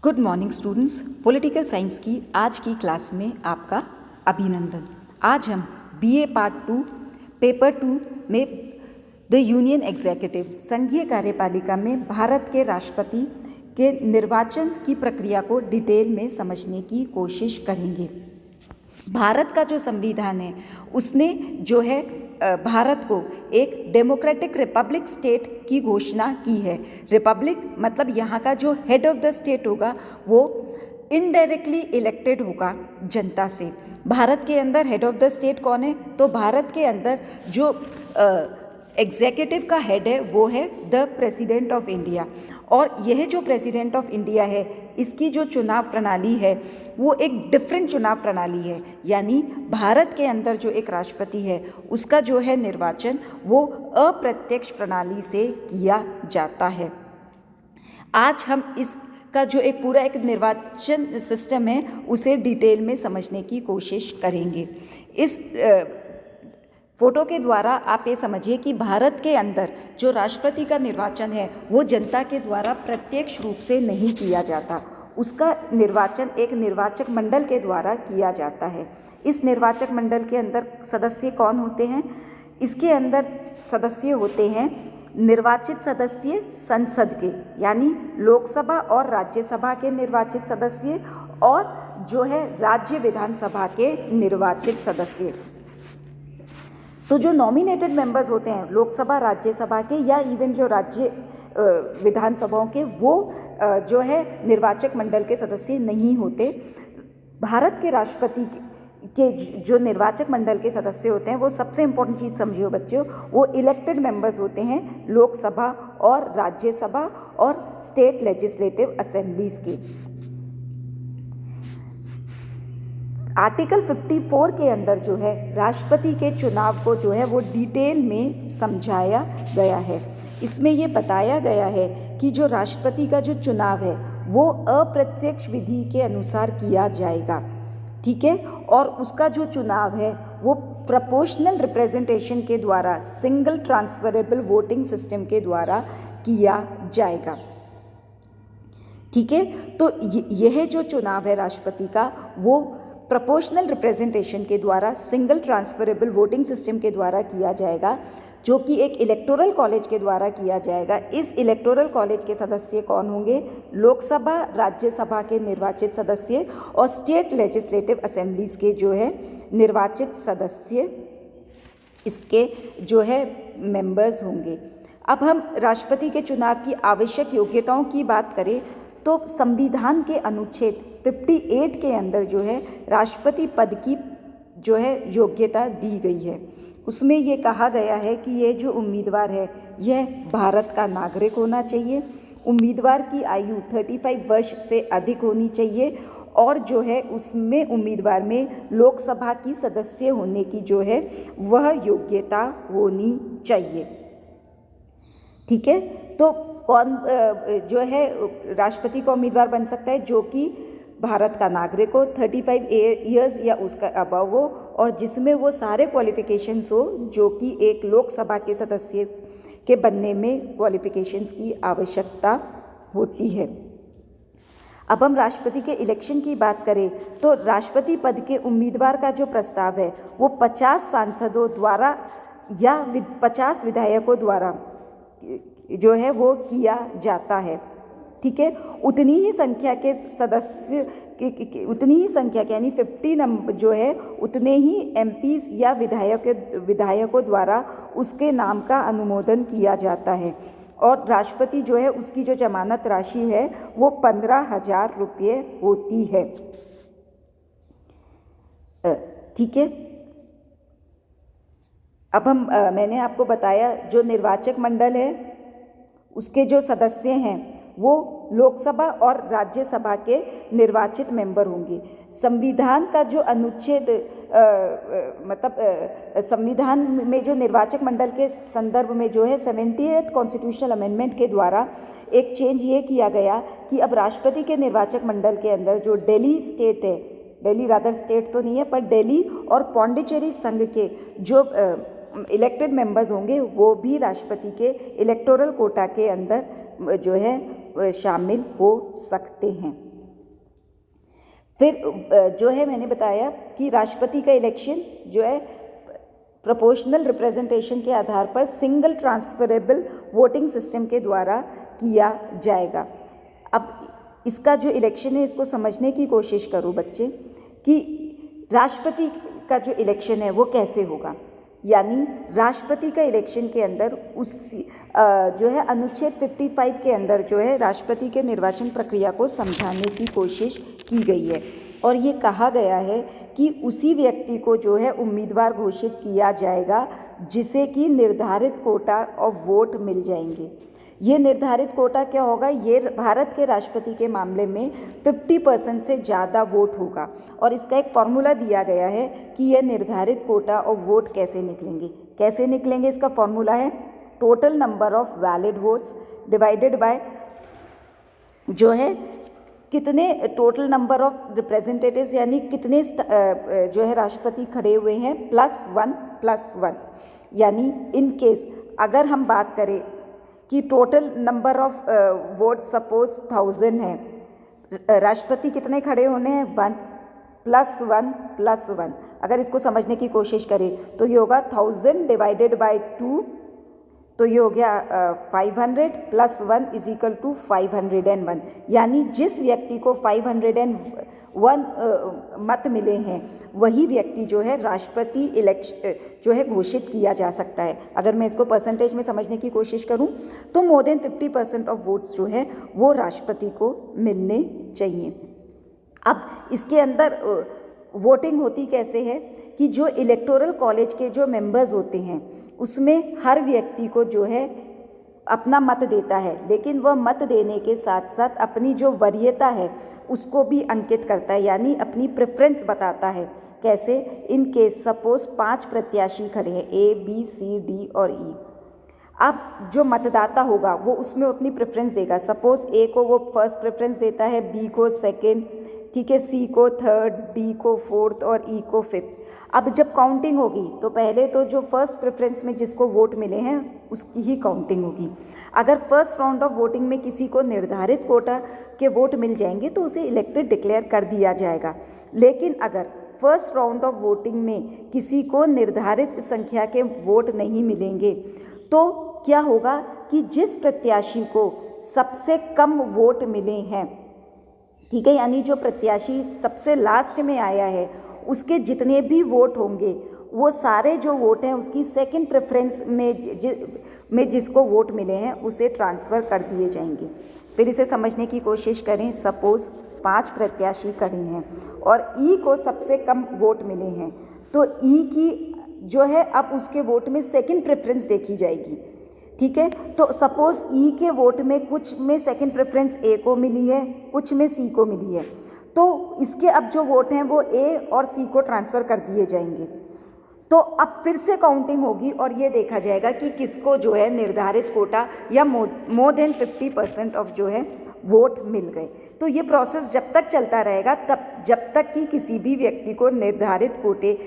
Good morning students. Political science की आज की क्लास में आपका अभिनंदन। आज हम बीए पार्ट 2 पेपर 2 में द यूनियन एग्जीक्यूटिव संघीय कार्यपालिका में भारत के राष्ट्रपति के निर्वाचन की प्रक्रिया को डिटेल में समझने की कोशिश करेंगे। भारत का जो संविधान है उसने जो है भारत को एक डेमोक्रेटिक रिपब्लिक स्टेट की घोषणा की है। रिपब्लिक मतलब यहाँ का जो हेड ऑफ द स्टेट होगा वो इनडायरेक्टली इलेक्टेड होगा जनता से। भारत के अंदर हेड ऑफ द स्टेट कौन है? तो भारत के अंदर जो एग्जीक्यूटिव का हेड है वो है द प्रेसिडेंट ऑफ इंडिया। और यह जो प्रेसिडेंट ऑफ इंडिया है इसकी जो चुनाव प्रणाली है वो एक डिफरेंट चुनाव प्रणाली है। यानी भारत के अंदर जो एक राष्ट्रपति है उसका जो है निर्वाचन वो अप्रत्यक्ष प्रणाली से किया जाता है। आज हम इसका जो एक पूरा एक निर्वाचन सिस्टम है उसे डिटेल में समझने की कोशिश करेंगे। इस फोटो के द्वारा आप ये समझिए कि भारत के अंदर जो राष्ट्रपति का निर्वाचन है वो जनता के द्वारा प्रत्यक्ष रूप से नहीं किया जाता। उसका निर्वाचन एक निर्वाचक मंडल के द्वारा किया जाता है। इस निर्वाचक मंडल के अंदर सदस्य कौन होते हैं? इसके अंदर सदस्य होते हैं निर्वाचित सदस्य संसद के, यानी लोकसभा और राज्यसभा के निर्वाचित सदस्य, और जो है राज्य विधानसभा के निर्वाचित सदस्य। तो जो नॉमिनेटेड मेंबर्स होते हैं लोकसभा राज्यसभा के या इवन जो राज्य विधानसभाओं के, वो जो है निर्वाचक मंडल के सदस्य नहीं होते। भारत के राष्ट्रपति के जो निर्वाचक मंडल के सदस्य होते हैं वो सबसे इम्पोर्टेंट चीज़ समझियो बच्चों, वो इलेक्टेड मेंबर्स होते हैं लोकसभा और राज्यसभा और स्टेट लेजिस्लेटिव असेंबलीज के। आर्टिकल 54 के अंदर जो है राष्ट्रपति के चुनाव को जो है वो डिटेल में समझाया गया है। इसमें ये बताया गया है कि जो राष्ट्रपति का जो चुनाव है वो अप्रत्यक्ष विधि के अनुसार किया जाएगा, ठीक है। और उसका जो चुनाव है वो प्रोपोर्शनल रिप्रेजेंटेशन के द्वारा सिंगल ट्रांसफरेबल वोटिंग सिस्टम के द्वारा किया जाएगा, ठीक है। तो यह जो चुनाव है राष्ट्रपति का वो प्रोपोर्शनल रिप्रेजेंटेशन के द्वारा सिंगल ट्रांसफरेबल वोटिंग सिस्टम के द्वारा किया जाएगा, जो कि एक इलेक्टोरल कॉलेज के द्वारा किया जाएगा। इस इलेक्टोरल कॉलेज के सदस्य कौन होंगे? लोकसभा राज्यसभा के निर्वाचित सदस्य और स्टेट लेजिस्लेटिव असेंबलीज के जो है निर्वाचित सदस्य इसके जो है मेंबर्स होंगे। अब हम राष्ट्रपति के चुनाव की आवश्यक योग्यताओं की बात करें तो संविधान के अनुच्छेद 58 के अंदर जो है राष्ट्रपति पद की जो है योग्यता दी गई है। उसमें ये कहा गया है कि ये जो उम्मीदवार है यह भारत का नागरिक होना चाहिए, उम्मीदवार की आयु 35 वर्ष से अधिक होनी चाहिए, और जो है उसमें उम्मीदवार में लोकसभा की सदस्य होने की जो है वह योग्यता होनी चाहिए, ठीक है। तो कौन जो है राष्ट्रपति का उम्मीदवार बन सकता है? जो कि भारत का नागरिक हो, 35 ईयर्स या उसका अबव हो, और जिसमें वो सारे क्वालिफिकेशंस हो जो कि एक लोकसभा के सदस्य के बनने में क्वालिफिकेशंस की आवश्यकता होती है। अब हम राष्ट्रपति के इलेक्शन की बात करें तो राष्ट्रपति पद के उम्मीदवार का जो प्रस्ताव है वो 50 सांसदों द्वारा या 50 विधायकों द्वारा जो है वो किया जाता है, ठीक है। उतनी ही संख्या के सदस्य उतनी ही संख्या के यानी 50 नंबर जो है उतने ही एमपीज या विधायकों द्वारा उसके नाम का अनुमोदन किया जाता है। और राष्ट्रपति जो है उसकी जो जमानत राशि है वो 15,000 रुपये होती है, ठीक है। अब हम मैंने आपको बताया जो निर्वाचक मंडल है उसके जो सदस्य हैं वो लोकसभा और राज्यसभा के निर्वाचित मेंबर होंगे। संविधान का जो अनुच्छेद संविधान में जो निर्वाचक मंडल के संदर्भ में जो है 70th कॉन्स्टिट्यूशनल अमेंडमेंट के द्वारा एक चेंज ये किया गया कि अब राष्ट्रपति के निर्वाचक मंडल के अंदर जो दिल्ली स्टेट है, दिल्ली रादर स्टेट तो नहीं है पर दिल्ली और पौंडीचेरी संघ के जो इलेक्टेड मेंबर्स होंगे वो भी राष्ट्रपति के इलेक्टोरल कोटा के अंदर जो है शामिल हो सकते हैं। फिर जो है मैंने बताया कि राष्ट्रपति का इलेक्शन जो है प्रोपोर्शनल रिप्रेजेंटेशन के आधार पर सिंगल ट्रांसफरेबल वोटिंग सिस्टम के द्वारा किया जाएगा। अब इसका जो इलेक्शन है इसको समझने की कोशिश करो बच्चे कि राष्ट्रपति का जो इलेक्शन है वो कैसे होगा। यानी राष्ट्रपति का इलेक्शन के अंदर उस जो है अनुच्छेद 55 के अंदर जो है राष्ट्रपति के निर्वाचन प्रक्रिया को समझाने की कोशिश की गई है और ये कहा गया है कि उसी व्यक्ति को जो है उम्मीदवार घोषित किया जाएगा जिसे कि निर्धारित कोटा और वोट मिल जाएंगे। ये निर्धारित कोटा क्या होगा, ये भारत के राष्ट्रपति के मामले में 50% से ज़्यादा वोट होगा और इसका एक फॉर्मूला दिया गया है कि ये निर्धारित कोटा और वोट कैसे निकलेंगे। इसका फॉर्मूला है total number of valid votes divided by जो है कितने टोटल नंबर ऑफ रिप्रेजेंटेटिव्स यानी कितने जो है राष्ट्रपति खड़े हुए हैं +1 यानी इन केस अगर हम बात करें कि total number of vote suppose 1000 है, राष्ट्रपति कितने खड़े होने हैं 1 + 1 अगर इसको समझने की कोशिश करें तो ये होगा 1000 डिवाइडेड बाय 2 तो ये हो गया 500 + 1 = 501 यानी जिस व्यक्ति को 501 मत मिले हैं वही व्यक्ति जो है राष्ट्रपति इलेक्शन जो है घोषित किया जा सकता है। अगर मैं इसको परसेंटेज में समझने की कोशिश करूं तो मोर देन 50% ऑफ वोट्स जो है वो राष्ट्रपति को मिलने चाहिए। अब इसके अंदर वोटिंग होती कैसे है कि जो इलेक्टोरल कॉलेज के जो मेंबर्स होते हैं उसमें हर व्यक्ति को जो है अपना मत देता है, लेकिन वह मत देने के साथ साथ अपनी जो वरीयता है उसको भी अंकित करता है यानी अपनी प्रेफरेंस बताता है। कैसे, इन केस सपोज 5 प्रत्याशी खड़े हैं A B C D और E। अब जो मतदाता होगा वो उसमें अपनी प्रेफरेंस देगा। सपोज A को वो फर्स्ट प्रेफरेंस देता है, B को सेकंड, ठीक है, C को थर्ड, D को फोर्थ और E को फिफ्थ। अब जब काउंटिंग होगी तो पहले तो जो फर्स्ट प्रेफरेंस में जिसको वोट मिले हैं उसकी ही काउंटिंग होगी। अगर फर्स्ट राउंड ऑफ वोटिंग में किसी को निर्धारित कोटा के वोट मिल जाएंगे तो उसे इलेक्टेड डिक्लेयर कर दिया जाएगा। लेकिन अगर फर्स्ट राउंड ऑफ वोटिंग में किसी को निर्धारित संख्या के वोट नहीं मिलेंगे तो क्या होगा कि जिस प्रत्याशी को सबसे कम वोट मिले हैं, ठीक है, यानी जो प्रत्याशी सबसे लास्ट में आया है उसके जितने भी वोट होंगे वो सारे जो वोट हैं उसकी सेकंड प्रेफरेंस में जिसको वोट मिले हैं उसे ट्रांसफ़र कर दिए जाएंगे। फिर इसे समझने की कोशिश करें। सपोज़ 5 प्रत्याशी खड़े हैं और E को सबसे कम वोट मिले हैं तो E की जो है अब उसके वोट में सेकंड प्रेफरेंस देखी जाएगी, ठीक है। तो सपोज़ E के वोट में कुछ में सेकंड प्रेफरेंस A को मिली है, कुछ में C को मिली है, तो इसके अब जो वोट हैं वो A और C को ट्रांसफ़र कर दिए जाएंगे। तो अब फिर से काउंटिंग होगी और ये देखा जाएगा कि किसको जो है निर्धारित कोटा या मोर देन 50% ऑफ जो है वोट मिल गए। तो ये प्रोसेस जब तक चलता रहेगा जब तक कि किसी भी व्यक्ति को निर्धारित कोटे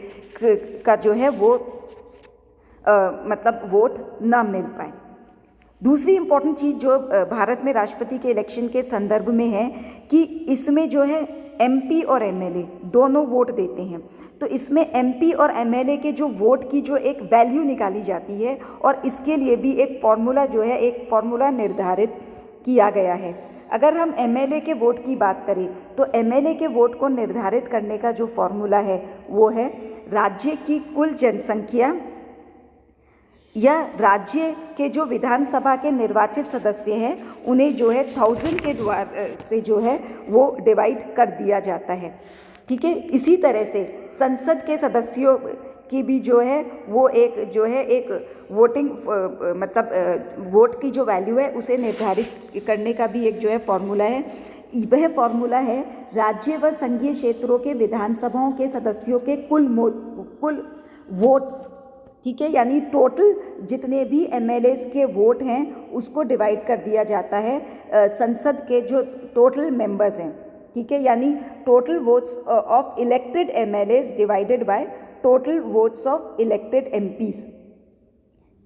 का जो है वो मतलब वोट ना मिल पाए। दूसरी इम्पॉर्टेंट चीज़ जो भारत में राष्ट्रपति के इलेक्शन के संदर्भ में है कि इसमें जो है MP और MLA दोनों वोट देते हैं। तो इसमें MP और MLA के जो वोट की जो एक वैल्यू निकाली जाती है और इसके लिए भी एक फार्मूला जो है एक फार्मूला निर्धारित किया गया है। अगर हम MLA के वोट की बात करें तो MLA के वोट को निर्धारित करने का जो फार्मूला है वो है राज्य की कुल जनसंख्या या राज्य के जो विधानसभा के निर्वाचित सदस्य हैं उन्हें जो है 1000 के द्वारा से जो है वो डिवाइड कर दिया जाता है, ठीक है। इसी तरह से संसद के सदस्यों की भी जो है वो एक जो है एक वोटिंग मतलब वोट की जो वैल्यू है उसे निर्धारित करने का भी एक जो है फॉर्मूला है। वह फॉर्मूला है राज्य व संघीय क्षेत्रों के विधानसभाओं के सदस्यों के कुल वोट्स, ठीक है, यानी टोटल जितने भी MLAs के वोट हैं उसको डिवाइड कर दिया जाता है संसद के जो टोटल मेंबर्स हैं, ठीक है, यानी total votes of elected MLAs divided by total votes of elected MPs,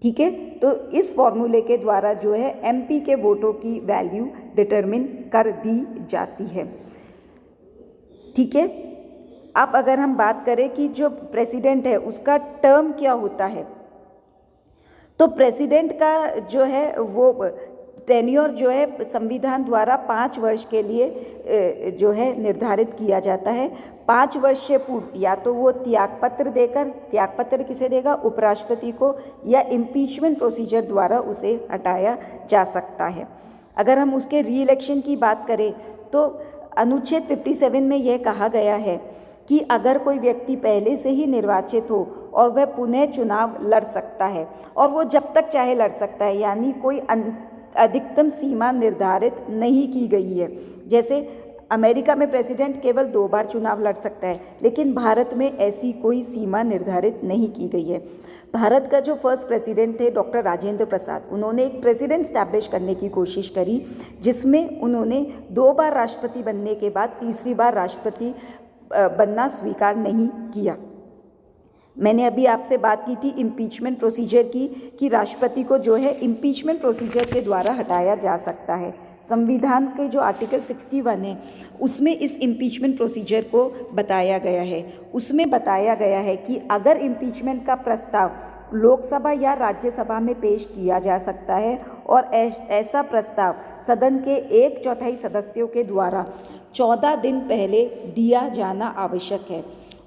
ठीक है। तो इस फॉर्मूले के द्वारा जो है MP के वोटों की वैल्यू डिटरमिन कर दी जाती है। ठीक है। अब अगर हम बात करें कि जो प्रेसिडेंट है उसका टर्म क्या होता है, तो प्रेसिडेंट का जो है वो टेन्योर जो है संविधान द्वारा 5 वर्ष के लिए जो है निर्धारित किया जाता है। 5 वर्ष से पूर्व या तो वो त्यागपत्र देकर, त्यागपत्र किसे देगा, उपराष्ट्रपति को, या इम्पीचमेंट प्रोसीजर द्वारा उसे हटाया जा सकता है। अगर हम उसके री इलेक्शन की बात करें तो अनुच्छेद 57 में यह कहा गया है कि अगर कोई व्यक्ति पहले से ही निर्वाचित हो और वह पुनः चुनाव लड़ सकता है, और वो जब तक चाहे लड़ सकता है, यानी कोई अधिकतम सीमा निर्धारित नहीं की गई है। जैसे अमेरिका में प्रेसिडेंट केवल 2 बार चुनाव लड़ सकता है, लेकिन भारत में ऐसी कोई सीमा निर्धारित नहीं की गई है। भारत का जो फर्स्ट प्रेसिडेंट थे डॉक्टर राजेंद्र प्रसाद, उन्होंने एक प्रेसिडेंट स्टैब्लिश करने की कोशिश करी, जिसमें उन्होंने 2 बार राष्ट्रपति बनने के बाद तीसरी बार राष्ट्रपति बनना स्वीकार नहीं किया। मैंने अभी आपसे बात की थी इम्पीचमेंट प्रोसीजर की, कि राष्ट्रपति को जो है इम्पीचमेंट प्रोसीजर के द्वारा हटाया जा सकता है। संविधान के जो आर्टिकल 61 है उसमें इस इम्पीचमेंट प्रोसीजर को बताया गया है। उसमें बताया गया है कि अगर इम्पीचमेंट का प्रस्ताव लोकसभा या राज्यसभा में पेश किया जा सकता है और ऐसा प्रस्ताव सदन के 1/4 सदस्यों के द्वारा 14 दिन पहले दिया जाना आवश्यक है,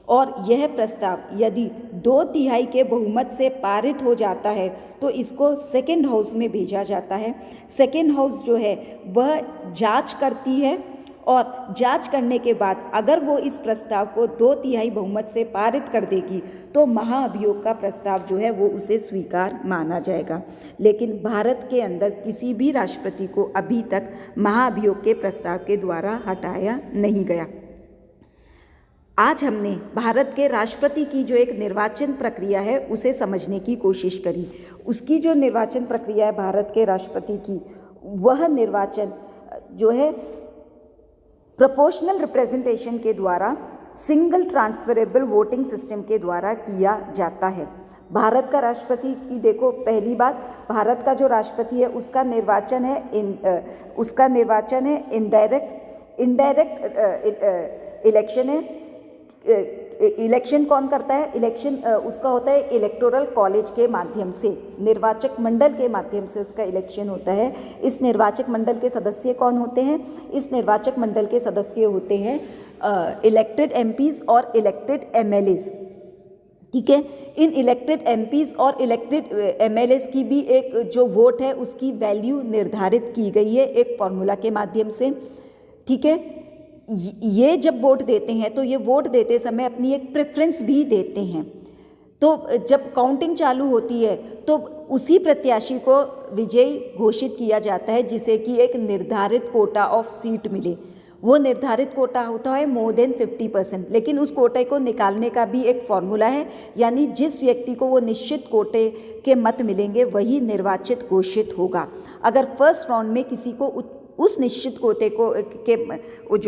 और यह प्रस्ताव यदि 2/3 के बहुमत से पारित हो जाता है तो इसको सेकेंड हाउस में भेजा जाता है। सेकेंड हाउस जो है वह जांच करती है, और जांच करने के बाद अगर वो इस प्रस्ताव को 2/3 बहुमत से पारित कर देगी तो महाअभियोग का प्रस्ताव जो है वो उसे स्वीकार माना जाएगा। लेकिन भारत के अंदर किसी भी राष्ट्रपति को अभी तक महाअभियोग के प्रस्ताव के द्वारा हटाया नहीं गया। आज हमने भारत के राष्ट्रपति की जो एक निर्वाचन प्रक्रिया है उसे समझने की कोशिश करी। उसकी जो निर्वाचन प्रक्रिया है भारत के राष्ट्रपति की, वह निर्वाचन जो है प्रोपोर्शनल रिप्रेजेंटेशन के द्वारा सिंगल ट्रांसफरेबल वोटिंग सिस्टम के द्वारा किया जाता है। भारत का राष्ट्रपति की देखो, पहली बात, भारत का जो राष्ट्रपति है उसका निर्वाचन है इनडायरेक्ट इलेक्शन है। इलेक्शन कौन करता है? इलेक्शन उसका होता है इलेक्टोरल कॉलेज के माध्यम से, निर्वाचक मंडल के माध्यम से उसका इलेक्शन होता है। इस निर्वाचक मंडल के सदस्य कौन होते हैं? इस निर्वाचक मंडल के सदस्य होते हैं इलेक्टेड एमपीज और इलेक्टेड एमएलएज। ठीक है, इन इलेक्टेड एमपीज और इलेक्टेड एमएलएज की भी एक जो वोट है उसकी वैल्यू निर्धारित की गई है एक फॉर्मूला के माध्यम से। ठीक है, ये जब वोट देते हैं तो ये वोट देते समय अपनी एक प्रेफरेंस भी देते हैं। तो जब काउंटिंग चालू होती है तो उसी प्रत्याशी को विजयी घोषित किया जाता है जिसे कि एक निर्धारित कोटा ऑफ सीट मिले। वो निर्धारित कोटा होता है मोर देन 50%, लेकिन उस कोटे को निकालने का भी एक फॉर्मूला है, यानी जिस व्यक्ति को वो निश्चित कोटे के मत मिलेंगे वही निर्वाचित घोषित होगा। अगर फर्स्ट राउंड में किसी को उस निश्चित कोटे को जो